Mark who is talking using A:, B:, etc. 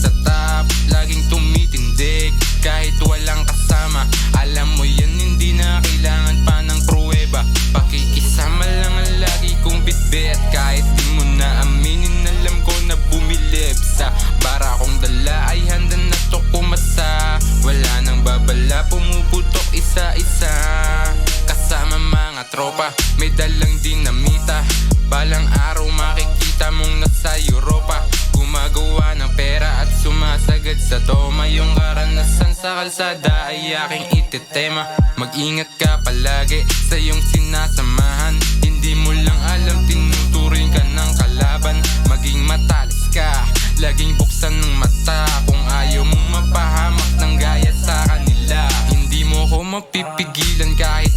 A: sa top, laging tumitindig kahit walang kasama. Alam mo yan, hindi na kailangan pa ng pruweba. Pakikisama lang ang lagi kong bitbit. Kahit di mo na aminin, alam ko na bumilib. Sa bara kong dala ay handa na to kumasa. Wala nang babala, pumuputok isa-isa. Kasama mga tropa, may dalang dinamita. Balang araw makikita mong nasa Europa. Gumagawa ng pera at sumasagad sa toma. Yung karanasan sa kalsada ay aking ititema. Mag-ingat ka palagi sa iyong sinasamahan. Hindi mo lang alam, tinuturing ka ng kalaban. Maging matalas ka, laging buksan ng mata. Kung ayaw mong mapahamak ng gaya sa kanila, hindi mo ko mapipigilan kahit